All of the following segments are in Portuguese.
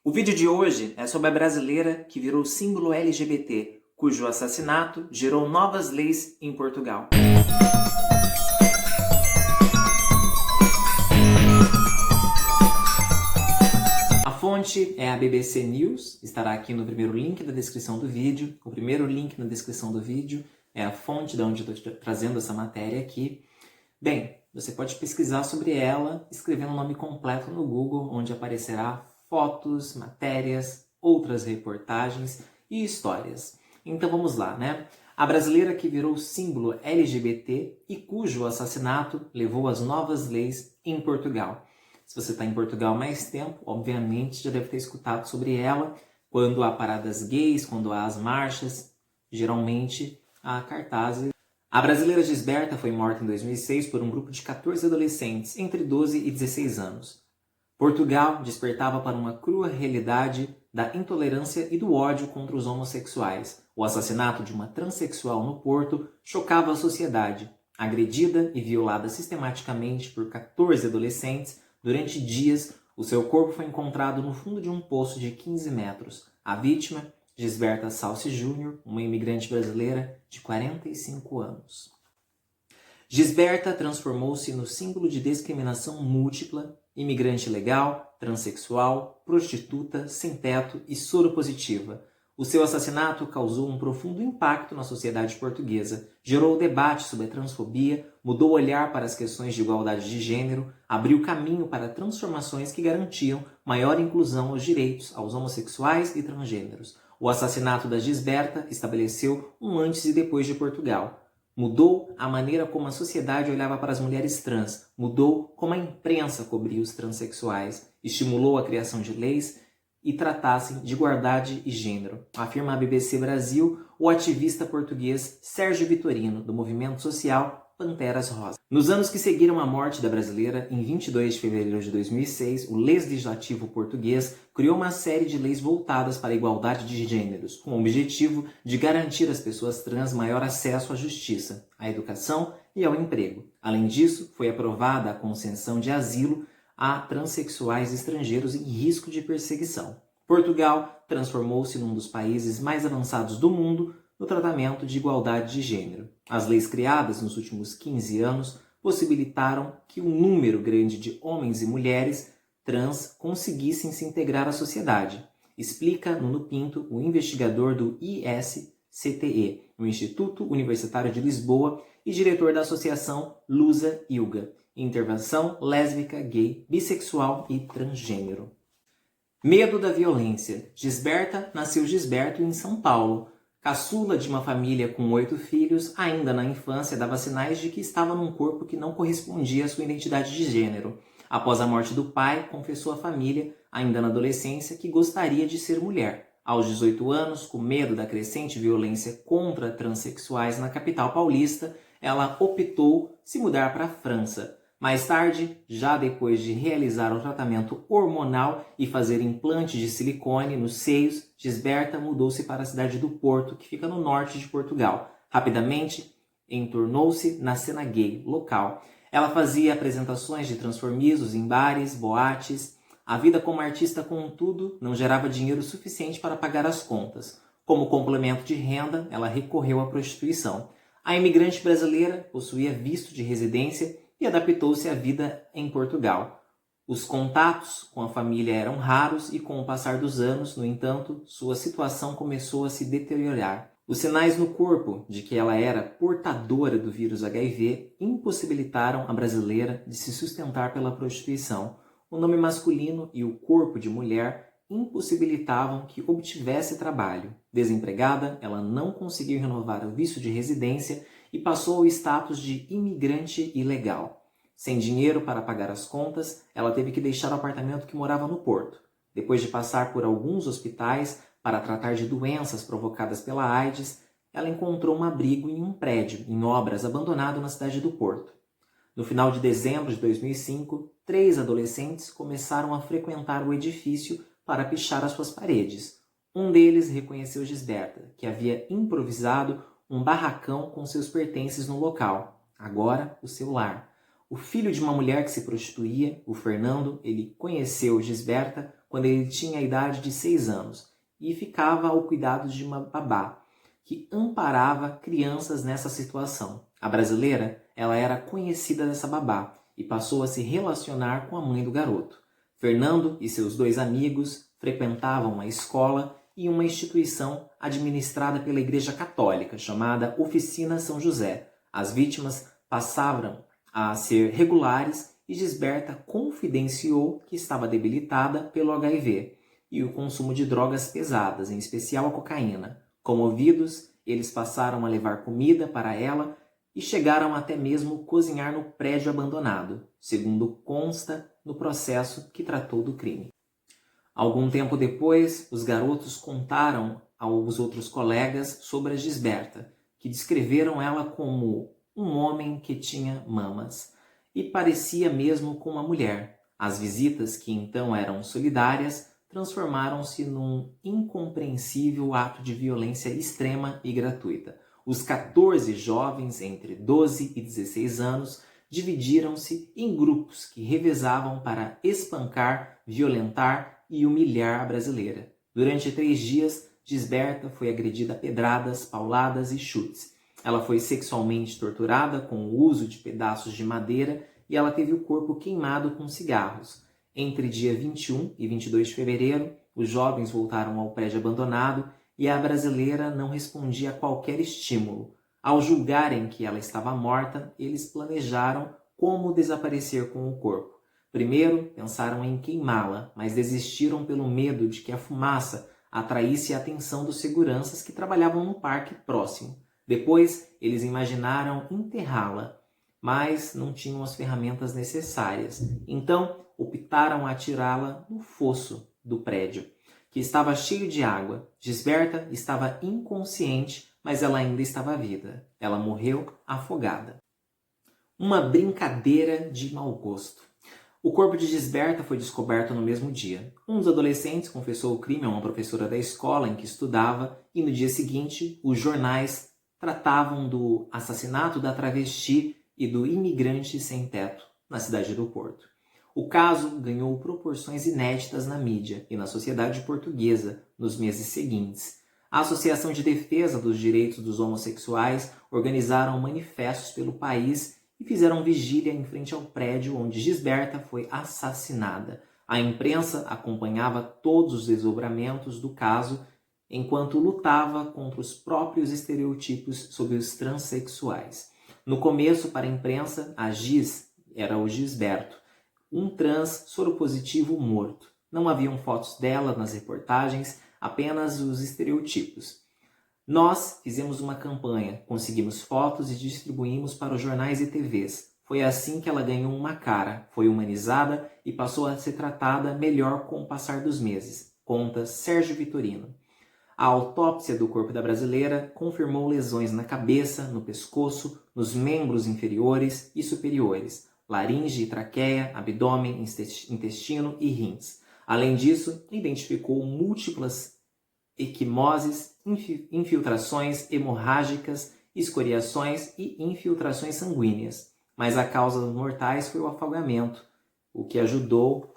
O vídeo de hoje é sobre a brasileira que virou símbolo LGBT, cujo assassinato gerou novas leis em Portugal. A fonte é a BBC News, estará aqui no primeiro link da descrição do vídeo. O primeiro link na descrição do vídeo é a fonte de onde eu estou trazendo essa matéria aqui. Bem, você pode pesquisar sobre ela escrevendo o nome completo no Google, onde aparecerá fotos, matérias, outras reportagens e histórias. Então vamos lá, né? A brasileira que virou símbolo LGBT e cujo assassinato levou às novas leis em Portugal. Se você está em Portugal há mais tempo, obviamente já deve ter escutado sobre ela. Quando há paradas gays, quando há as marchas, geralmente há cartazes. A brasileira Gisberta foi morta em 2006 por um grupo de 14 adolescentes entre 12 e 16 anos. Portugal despertava para uma crua realidade da intolerância e do ódio contra os homossexuais. O assassinato de uma transexual no Porto chocava a sociedade. Agredida e violada sistematicamente por 14 adolescentes, durante dias, o seu corpo foi encontrado no fundo de um poço de 15 metros. A vítima, Gisberta Salce Júnior, uma imigrante brasileira de 45 anos. Gisberta transformou-se no símbolo de discriminação múltipla, imigrante ilegal, transexual, prostituta, sem teto e soropositiva. O seu assassinato causou um profundo impacto na sociedade portuguesa, gerou debate sobre a transfobia, mudou o olhar para as questões de igualdade de gênero, abriu caminho para transformações que garantiam maior inclusão aos direitos aos homossexuais e transgêneros. O assassinato da Gisberta estabeleceu um antes e depois de Portugal. Mudou a maneira como a sociedade olhava para as mulheres trans, mudou como a imprensa cobria os transexuais, estimulou a criação de leis e tratassem de igualdade e gênero, afirma a BBC Brasil o ativista português Sérgio Vitorino, do movimento social Panteras Rosas. Nos anos que seguiram a morte da brasileira, em 22 de fevereiro de 2006, o Legislativo português criou uma série de leis voltadas para a igualdade de gêneros, com o objetivo de garantir às pessoas trans maior acesso à justiça, à educação e ao emprego. Além disso, foi aprovada a concessão de asilo a transexuais estrangeiros em risco de perseguição. Portugal transformou-se num dos países mais avançados do mundo no tratamento de igualdade de gênero. As leis criadas nos últimos 15 anos possibilitaram que um número grande de homens e mulheres trans conseguissem se integrar à sociedade, explica Nuno Pinto, o investigador do ISCTE, o Instituto Universitário de Lisboa, e diretor da associação Lusa Ilga, Intervenção Lésbica, Gay, Bissexual e Transgênero. Medo da violência. Gisberta nasceu Gisberto em São Paulo. Caçula de uma família com 8 filhos, ainda na infância dava sinais de que estava num corpo que não correspondia à sua identidade de gênero. Após a morte do pai, confessou à família, ainda na adolescência, que gostaria de ser mulher. Aos 18 anos, com medo da crescente violência contra transexuais na capital paulista, ela optou se mudar para a França. Mais tarde, já depois de realizar o tratamento hormonal e fazer implante de silicone nos seios, Gisberta mudou-se para a cidade do Porto, que fica no norte de Portugal. Rapidamente, entornou-se na cena gay local. Ela fazia apresentações de transformismos em bares, boates. A vida como artista, contudo, não gerava dinheiro suficiente para pagar as contas. Como complemento de renda, ela recorreu à prostituição. A imigrante brasileira possuía visto de residência e adaptou-se à vida em Portugal. Os contatos com a família eram raros e, com o passar dos anos, no entanto, sua situação começou a se deteriorar. Os sinais no corpo de que ela era portadora do vírus HIV impossibilitaram a brasileira de se sustentar pela prostituição. O nome masculino e o corpo de mulher impossibilitavam que obtivesse trabalho. Desempregada, ela não conseguiu renovar o visto de residência e passou ao status de imigrante ilegal. Sem dinheiro para pagar as contas, ela teve que deixar o apartamento que morava no Porto. Depois de passar por alguns hospitais para tratar de doenças provocadas pela AIDS, ela encontrou um abrigo em um prédio, em obras, abandonado na cidade do Porto. No final de dezembro de 2005, 3 adolescentes começaram a frequentar o edifício para pichar as suas paredes. Um deles reconheceu Gisberta, que havia improvisado um barracão com seus pertences no local, agora o seu lar. O filho de uma mulher que se prostituía, o Fernando, ele conheceu Gisberta quando ele tinha a idade de 6 anos e ficava ao cuidado de uma babá, que amparava crianças nessa situação. A brasileira, ela era conhecida dessa babá e passou a se relacionar com a mãe do garoto. Fernando e seus 2 amigos frequentavam a escola e uma instituição administrada pela Igreja Católica, chamada Oficina São José. As vítimas passavam a ser regulares e Gisberta confidenciou que estava debilitada pelo HIV e o consumo de drogas pesadas, em especial a cocaína. Comovidos, eles passaram a levar comida para ela e chegaram até mesmo cozinhar no prédio abandonado, segundo consta no processo que tratou do crime. Algum tempo depois, os garotos contaram aos outros colegas sobre a Gisberta, que descreveram ela como um homem que tinha mamas e parecia mesmo com uma mulher. As visitas, que então eram solidárias, transformaram-se num incompreensível ato de violência extrema e gratuita. Os 14 jovens entre 12 e 16 anos dividiram-se em grupos que revezavam para espancar, violentar e humilhar a brasileira. Durante 3 dias, Gisberta foi agredida a pedradas, pauladas e chutes. Ela foi sexualmente torturada com o uso de pedaços de madeira e ela teve o corpo queimado com cigarros. Entre dia 21 e 22 de fevereiro, os jovens voltaram ao prédio abandonado e a brasileira não respondia a qualquer estímulo. Ao julgarem que ela estava morta, eles planejaram como desaparecer com o corpo. Primeiro, pensaram em queimá-la, mas desistiram pelo medo de que a fumaça atraísse a atenção dos seguranças que trabalhavam no parque próximo. Depois, eles imaginaram enterrá-la, mas não tinham as ferramentas necessárias. Então, optaram a atirá-la no fosso do prédio, que estava cheio de água. Gisberta estava inconsciente, mas ela ainda estava viva. Ela morreu afogada. Uma brincadeira de mau gosto. O corpo de Gisberta foi descoberto no mesmo dia. Um dos adolescentes confessou o crime a uma professora da escola em que estudava e no dia seguinte os jornais tratavam do assassinato da travesti e do imigrante sem teto na cidade do Porto. O caso ganhou proporções inéditas na mídia e na sociedade portuguesa nos meses seguintes. A Associação de Defesa dos Direitos dos Homossexuais organizaram manifestos pelo país e fizeram vigília em frente ao prédio onde Gisberta foi assassinada. A imprensa acompanhava todos os desdobramentos do caso enquanto lutava contra os próprios estereotipos sobre os transexuais. No começo, para a imprensa, a Gis era o Gisberto, um trans soropositivo morto. Não haviam fotos dela nas reportagens, apenas os estereotipos. Nós fizemos uma campanha, conseguimos fotos e distribuímos para os jornais e TVs. Foi assim que ela ganhou uma cara, foi humanizada e passou a ser tratada melhor com o passar dos meses, conta Sérgio Vitorino. A autópsia do corpo da brasileira confirmou lesões na cabeça, no pescoço, nos membros inferiores e superiores, laringe e traqueia, abdômen, intestino e rins. Além disso, identificou múltiplas equimoses, infiltrações hemorrágicas, escoriações e infiltrações sanguíneas. Mas a causa dos mortais foi o afogamento, o que ajudou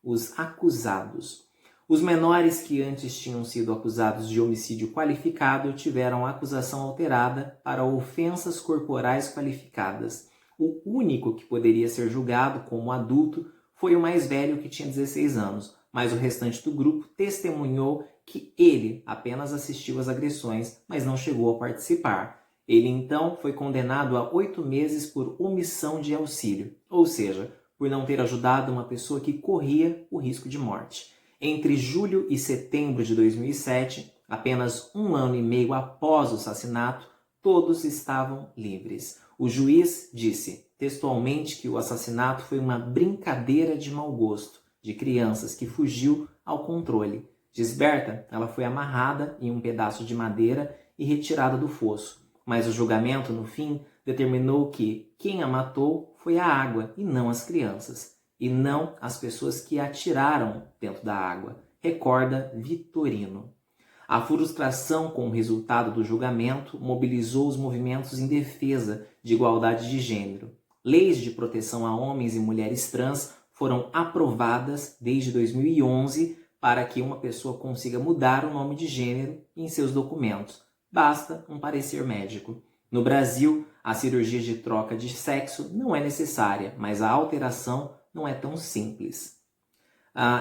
os acusados. Os menores que antes tinham sido acusados de homicídio qualificado tiveram a acusação alterada para ofensas corporais qualificadas. O único que poderia ser julgado como adulto foi o mais velho, que tinha 16 anos, mas o restante do grupo testemunhou que ele apenas assistiu às agressões, mas não chegou a participar. Ele então foi condenado a 8 meses por omissão de auxílio, ou seja, por não ter ajudado uma pessoa que corria o risco de morte. Entre julho e setembro de 2007, apenas 1 ano e meio após o assassinato, todos estavam livres. O juiz disse textualmente que o assassinato foi uma brincadeira de mau gosto de crianças que fugiu ao controle. Gisberta, ela foi amarrada em um pedaço de madeira e retirada do fosso, mas o julgamento, no fim, determinou que quem a matou foi a água e não as crianças, e não as pessoas que a tiraram dentro da água, recorda Vitorino. A frustração com o resultado do julgamento mobilizou os movimentos em defesa de igualdade de gênero. Leis de proteção a homens e mulheres trans foram aprovadas desde 2011 para que uma pessoa consiga mudar o nome de gênero em seus documentos. Basta um parecer médico. No Brasil, a cirurgia de troca de sexo não é necessária, mas a alteração não é tão simples.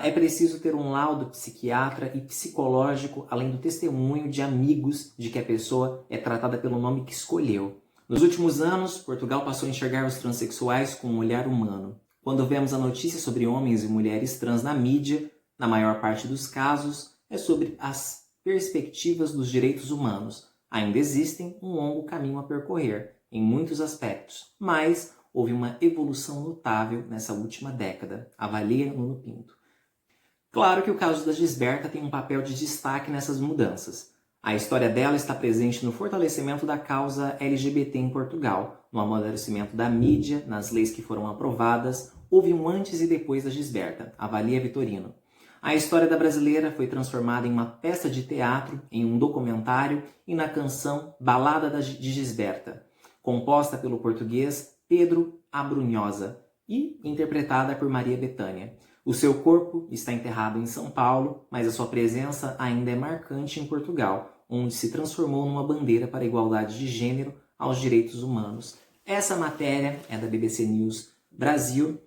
É preciso ter um laudo psiquiatra e psicológico, além do testemunho de amigos de que a pessoa é tratada pelo nome que escolheu. Nos últimos anos, Portugal passou a enxergar os transexuais como um olhar humano. Quando vemos a notícia sobre homens e mulheres trans na mídia, na maior parte dos casos, é sobre as perspectivas dos direitos humanos. Ainda existem um longo caminho a percorrer, em muitos aspectos, mas houve uma evolução notável nessa última década, avalia Nuno Pinto. Claro que o caso da Gisberta tem um papel de destaque nessas mudanças. A história dela está presente no fortalecimento da causa LGBT em Portugal, no amadurecimento da mídia, nas leis que foram aprovadas. Houve um antes e depois da Gisberta, avalia Vitorino. A história da brasileira foi transformada em uma peça de teatro, em um documentário e na canção Balada de Gisberta, composta pelo português Pedro Abrunhosa e interpretada por Maria Bethânia. O seu corpo está enterrado em São Paulo, mas a sua presença ainda é marcante em Portugal, onde se transformou numa bandeira para a igualdade de gênero aos direitos humanos. Essa matéria é da BBC News Brasil,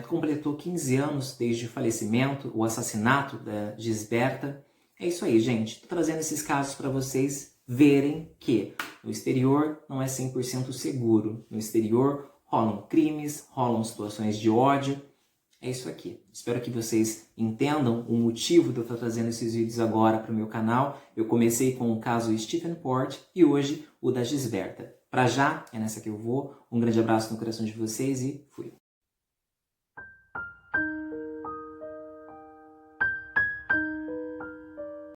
completou 15 anos desde o falecimento, o assassinato da Gisberta. É isso aí, gente. Estou trazendo esses casos para vocês verem que no exterior não é 100% seguro. No exterior rolam crimes, rolam situações de ódio. É isso aqui. Espero que vocês entendam o motivo de eu estar trazendo esses vídeos agora para o meu canal. Eu comecei com o caso Stephen Port e hoje o da Gisberta. Para já, é nessa que eu vou. Um grande abraço no coração de vocês e fui!